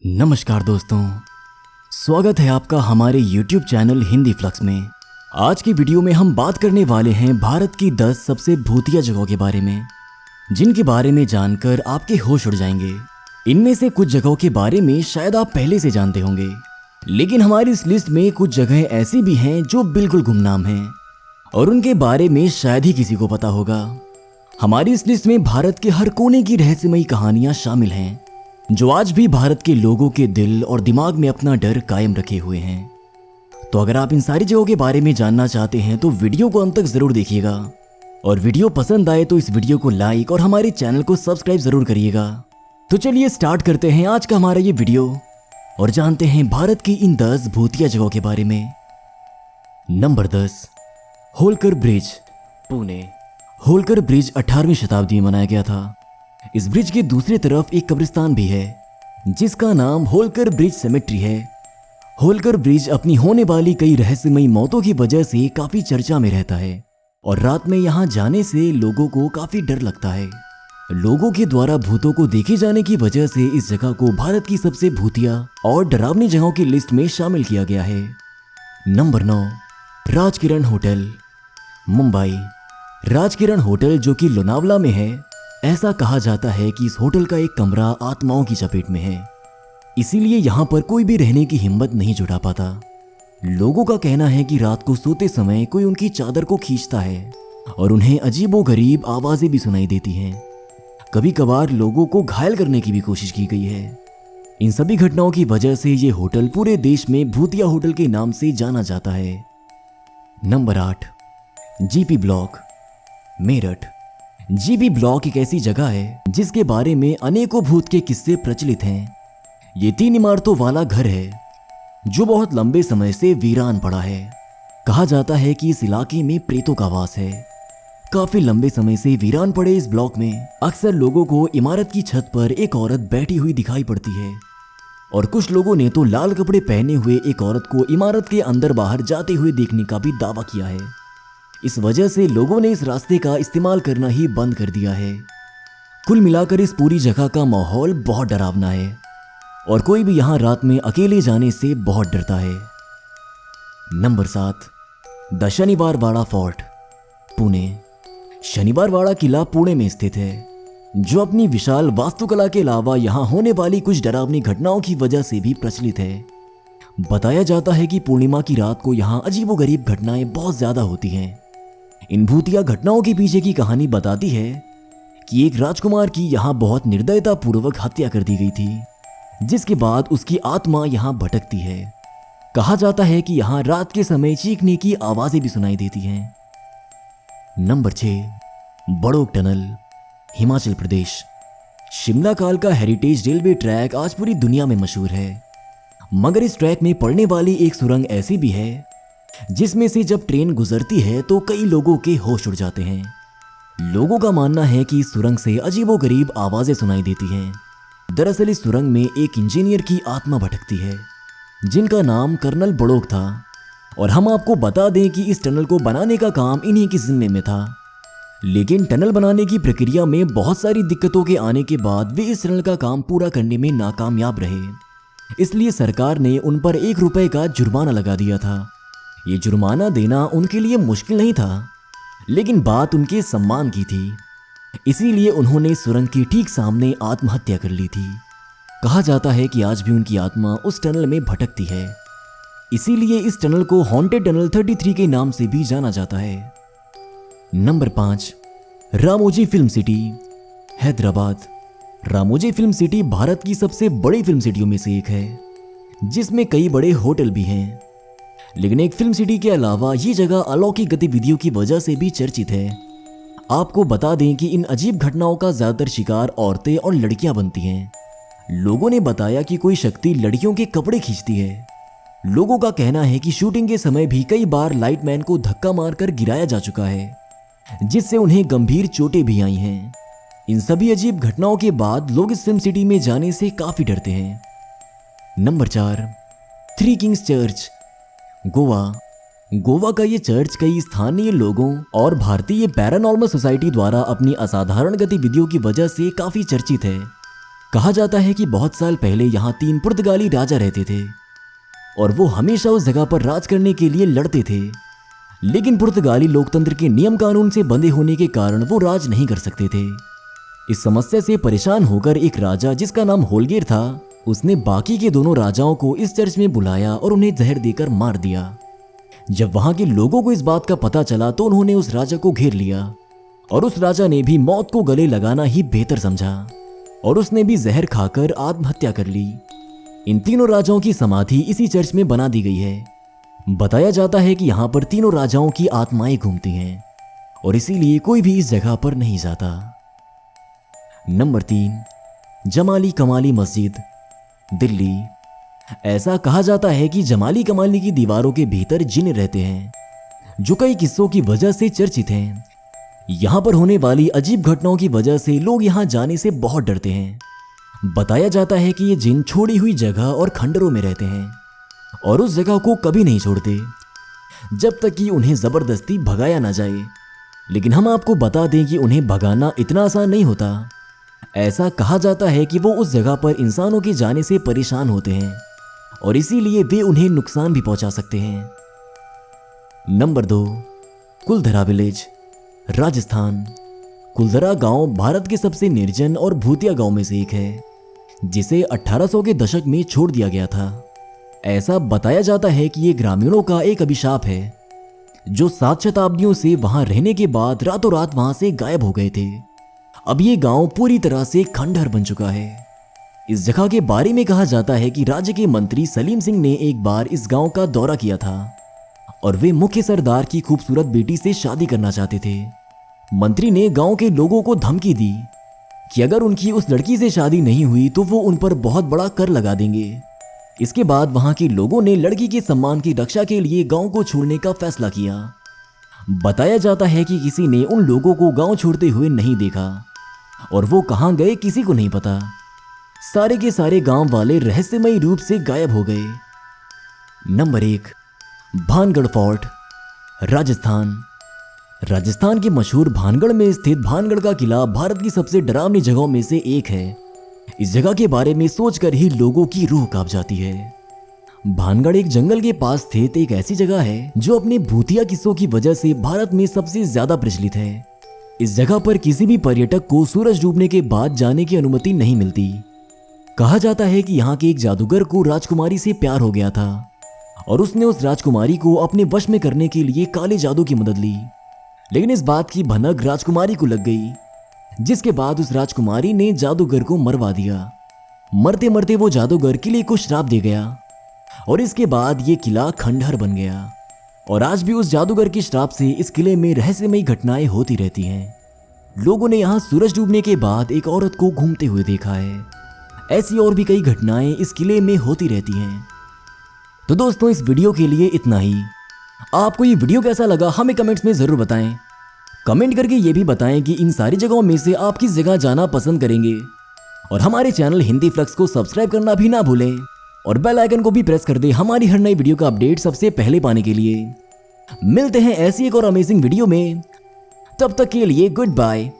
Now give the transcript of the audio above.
नमस्कार दोस्तों, स्वागत है आपका हमारे YouTube चैनल हिंदी फ्लक्स में। आज की वीडियो में हम बात करने वाले हैं भारत की 10 सबसे भूतिया जगहों के बारे में, जिनके बारे में जानकर आपके होश उड़ जाएंगे। इनमें से कुछ जगहों के बारे में शायद आप पहले से जानते होंगे, लेकिन हमारी इस लिस्ट में कुछ जगहें ऐसी भी हैं जो बिल्कुल गुमनाम हैं और उनके बारे में शायद ही किसी को पता होगा। हमारी इस लिस्ट में भारत के हर कोने की रहस्यमयी कहानियां शामिल हैं, जो आज भी भारत के लोगों के दिल और दिमाग में अपना डर कायम रखे हुए हैं। तो अगर आप इन सारी जगहों के बारे में जानना चाहते हैं तो वीडियो को अंत तक जरूर देखिएगा, और वीडियो पसंद आए तो इस वीडियो को लाइक और हमारे चैनल को सब्सक्राइब जरूर करिएगा। तो चलिए स्टार्ट करते हैं आज का हमारा ये वीडियो और जानते हैं भारत की इन 10 भूतिया जगहों के बारे में। Number 10, Holkar bridge, Pune. Holkar bridge 18वीं शताब्दी में बनाया गया था। इस ब्रिज के दूसरी तरफ एक कब्रिस्तान भी है, जिसका नाम होलकर ब्रिज सेमेट्री है। होलकर ब्रिज अपनी होने वाली कई रहस्यमयी मौतों की वजह से काफी चर्चा में रहता है और रात में यहाँ जाने से लोगों को काफी डर लगता है। लोगों के द्वारा भूतों को देखे जाने की वजह से इस जगह को भारत की सबसे भूतिया और डरावनी जगहों की लिस्ट में शामिल किया गया है। Number 9, Rajkiran hotel, Mumbai. Rajkiran hotel जो कि लोनावला में है, ऐसा कहा जाता है कि इस होटल का एक कमरा आत्माओं की चपेट में है, इसीलिए यहाँ पर कोई भी रहने की हिम्मत नहीं जुटा पाता। लोगों का कहना है कि रात को सोते समय कोई उनकी चादर को खींचता है और उन्हें अजीबोगरीब आवाजें भी सुनाई देती हैं। कभी कभार लोगों को घायल करने की भी कोशिश की गई है। इन सभी घटनाओं की वजह से ये होटल पूरे देश में भूतिया होटल के नाम से जाना जाता है। Number 8, GP block, Meerut. GP block एक ऐसी जगह है जिसके बारे में अनेकों भूत के किस्से प्रचलित हैं। ये 3 इमारतों वाला घर है जो बहुत लंबे समय से वीरान पड़ा है। कहा जाता है कि इस इलाके में प्रेतों का वास है। काफी लंबे समय से वीरान पड़े इस ब्लॉक में अक्सर लोगों को इमारत की छत पर एक औरत बैठी हुई दिखाई पड़ती है, और कुछ लोगों ने तो लाल कपड़े पहने हुए एक औरत को इमारत के अंदर बाहर जाते हुए देखने का भी दावा किया है। इस वजह से लोगों ने इस रास्ते का इस्तेमाल करना ही बंद कर दिया है। कुल मिलाकर इस पूरी जगह का माहौल बहुत डरावना है और कोई भी यहाँ रात में अकेले जाने से बहुत डरता है। नंबर 7, द शनिवार वाड़ा फोर्ट, पुणे। शनिवार वाड़ा किला पुणे में स्थित है, जो अपनी विशाल वास्तुकला के अलावा यहाँ होने वाली कुछ डरावनी घटनाओं की वजह से भी प्रचलित है। बताया जाता है कि पूर्णिमा की रात को यहाँ अजीबोगरीब घटनाएं बहुत ज्यादा होती हैं। इन भूतिया घटनाओं के पीछे की कहानी बताती है कि एक राजकुमार की यहाँ बहुत निर्दयता पूर्वक हत्या कर दी गई थी, जिसके बाद उसकी आत्मा यहाँ भटकती है। कहा जाता है कि यहाँ रात के समय चीखने की आवाजें भी सुनाई देती हैं। Number 6, Badok tunnel, Himachal Pradesh. शिमला काल का हेरिटेज रेलवे ट्रैक आज पूरी दुनिया में मशहूर है, मगर इस ट्रैक में पड़ने वाली एक सुरंग ऐसी भी है जिसमें से जब ट्रेन गुजरती है तो कई लोगों के होश उड़ जाते हैं। लोगों का मानना है कि इस सुरंग से अजीबोगरीब आवाजें सुनाई देती हैं। दरअसल इस सुरंग में एक इंजीनियर की आत्मा भटकती है, जिनका नाम कर्नल बड़ोक था, और हम आपको बता दें कि इस टनल को बनाने का काम इन्हीं के जिम्मे में था। लेकिन टनल बनाने की प्रक्रिया में बहुत सारी दिक्कतों के आने के बाद वे इस टनल का काम पूरा करने में नाकामयाब रहे, इसलिए सरकार ने उन पर 1 रुपए का जुर्माना लगा दिया था। ये जुर्माना देना उनके लिए मुश्किल नहीं था, लेकिन बात उनके सम्मान की थी, इसीलिए उन्होंने सुरंग के ठीक सामने आत्महत्या कर ली थी। कहा जाता है कि आज भी उनकी आत्मा उस टनल में भटकती है, इसीलिए इस टनल को हॉन्टेड टनल 33 के नाम से भी जाना जाता है। Number 5, Ramoji film city, Hyderabad. Ramoji film city Bharat की सबसे बड़ी फिल्म सिटियों में से एक है, जिसमें कई बड़े होटल भी हैं। लेकिन एक फिल्म सिटी के अलावा ये जगह अलौकिक गतिविधियों की वजह से भी चर्चित है। आपको बता दें कि इन अजीब घटनाओं का ज्यादातर शिकार औरतें और लड़कियां बनती हैं। लोगों ने बताया कि कोई शक्ति लड़कियों के कपड़े खींचती है। लोगों का कहना है कि शूटिंग के समय भी कई बार लाइटमैन को धक्का मारकर गिराया जा चुका है, जिससे उन्हें गंभीर चोटें भी आई हैं। इन सभी अजीब घटनाओं के बाद लोग इस फिल्म सिटी में जाने से काफी डरते हैं। Number 4, three Kings church, Goa. Goa का ये चर्च कई स्थानीय लोगों और भारतीय पैरानॉर्मल सोसाइटी द्वारा अपनी असाधारण गतिविधियों की वजह से काफी चर्चित है। कहा जाता है कि बहुत साल पहले यहाँ 3 पुर्तगाली राजा रहते थे और वो हमेशा उस जगह पर राज करने के लिए लड़ते थे। लेकिन पुर्तगाली लोकतंत्र के नियम कानून से बंधे होने के कारण वो राज नहीं कर सकते थे। इस समस्या से परेशान होकर एक राजा जिसका नाम होल्गेर था, उसने बाकी के दोनों राजाओं को इस चर्च में बुलाया और उन्हें जहर देकर मार दिया। जब वहां के लोगों को इस बात का पता चला तो उन्होंने उस राजा को घेर लिया और उस राजा ने भी मौत को गले लगाना ही बेहतर समझा और उसने भी जहर खाकर आत्महत्या कर ली। इन तीनों राजाओं की समाधि इसी चर्च में बना दी गई है। बताया जाता है कि यहाँ पर तीनों राजाओं की आत्माएं घूमती हैं और इसीलिए कोई भी इस जगह पर नहीं जाता। नंबर 3, जमाली कमाली मस्जिद, दिल्ली। ऐसा कहा जाता है कि जमाली कमाली की दीवारों के भीतर जिन रहते हैं जो कई किस्सों की वजह से चर्चित हैं। यहाँ पर होने वाली अजीब घटनाओं की वजह से लोग यहाँ जाने से बहुत डरते हैं। बताया जाता है कि ये जिन छोड़ी हुई जगह और खंडरों में रहते हैं और उस जगह को कभी नहीं छोड़ते जब तक कि उन्हें जबरदस्ती भगाया ना जाए। लेकिन हम आपको बता दें कि उन्हें भगाना इतना आसान नहीं होता। ऐसा कहा जाता है कि वो उस जगह पर इंसानों के जाने से परेशान होते हैं और इसीलिए वे उन्हें नुकसान भी पहुंचा सकते हैं। Number 2, Kuldhara village, Rajasthan. कुलधरा गांव भारत के सबसे निर्जन और भूतिया गांव में से एक है जिसे 1800 के दशक में छोड़ दिया गया था। ऐसा बताया जाता है कि ये ग्रामीणों का एक अभिशाप है जो 7 शताब्दियों से वहां रहने के बाद रातों रात वहां से गायब हो गए थे। अब ये गांव पूरी तरह से खंडहर बन चुका है। इस जगह के बारे में कहा जाता है कि राज्य के मंत्री सलीम सिंह ने एक बार इस गांव का दौरा किया था और वे मुख्य सरदार की खूबसूरत बेटी से शादी करना चाहते थे। मंत्री ने गांव के लोगों को धमकी दी कि अगर उनकी उस लड़की से शादी नहीं हुई तो वो उन पर बहुत बड़ा कर लगा देंगे। इसके बाद वहां के लोगों ने लड़की के सम्मान की रक्षा के लिए गांव को छोड़ने का फैसला किया। बताया जाता है कि किसी ने उन लोगों को गांव छोड़ते हुए नहीं देखा और वो कहां गए किसी को नहीं पता। सारे के सारे गांव वाले रहस्यमयी रूप से गायब हो गए। Number 1, Bhangarh fort, Rajasthan. राजस्थान के मशहूर भानगढ़ में स्थित भानगढ़ का किला भारत की सबसे डरावनी जगहों में से एक है। इस जगह के बारे में सोचकर ही लोगों की रूह कांप जाती है। भानगढ़ एक जंगल के पास स्थित एक ऐसी जगह है जो अपने भूतिया किस्सों की वजह से भारत में सबसे ज्यादा प्रचलित है। इस जगह पर किसी भी पर्यटक को सूरज डूबने के बाद जाने की अनुमति नहीं मिलती। कहा जाता है कि यहाँ के एक जादूगर को राजकुमारी से प्यार हो गया था और उसने उस राजकुमारी को अपने वश में करने के लिए काले जादू की मदद ली। लेकिन इस बात की भनक राजकुमारी को लग गई, जिसके बाद उस राजकुमारी ने जादूगर को मरवा दिया। मरते मरते वो जादूगर किले को श्राप दे गया और इसके बाद ये किला खंडहर बन गया और आज भी उस जादूगर के श्राप से इस किले में रहस्यमयी घटनाएं होती रहती हैं। लोगों ने यहाँ सूरज डूबने के बाद एक औरत को घूमते हुए देखा है। ऐसी और भी कई घटनाएं इस किले में होती रहती हैं। तो दोस्तों, इस वीडियो के लिए इतना ही। आपको ये वीडियो कैसा लगा हमें कमेंट्स में जरूर बताएं। कमेंट करके ये भी बताएं कि इन सारी जगहों में से आप किस जगह जाना पसंद करेंगे और हमारे चैनल हिंदी फ्लक्स को सब्सक्राइब करना भी ना भूलें और बेल आइकन को भी प्रेस कर दें हमारी हर नई वीडियो का अपडेट सबसे पहले पाने के लिए। मिलते हैं ऐसी एक और अमेजिंग वीडियो में, तब तक के लिए गुड बाय।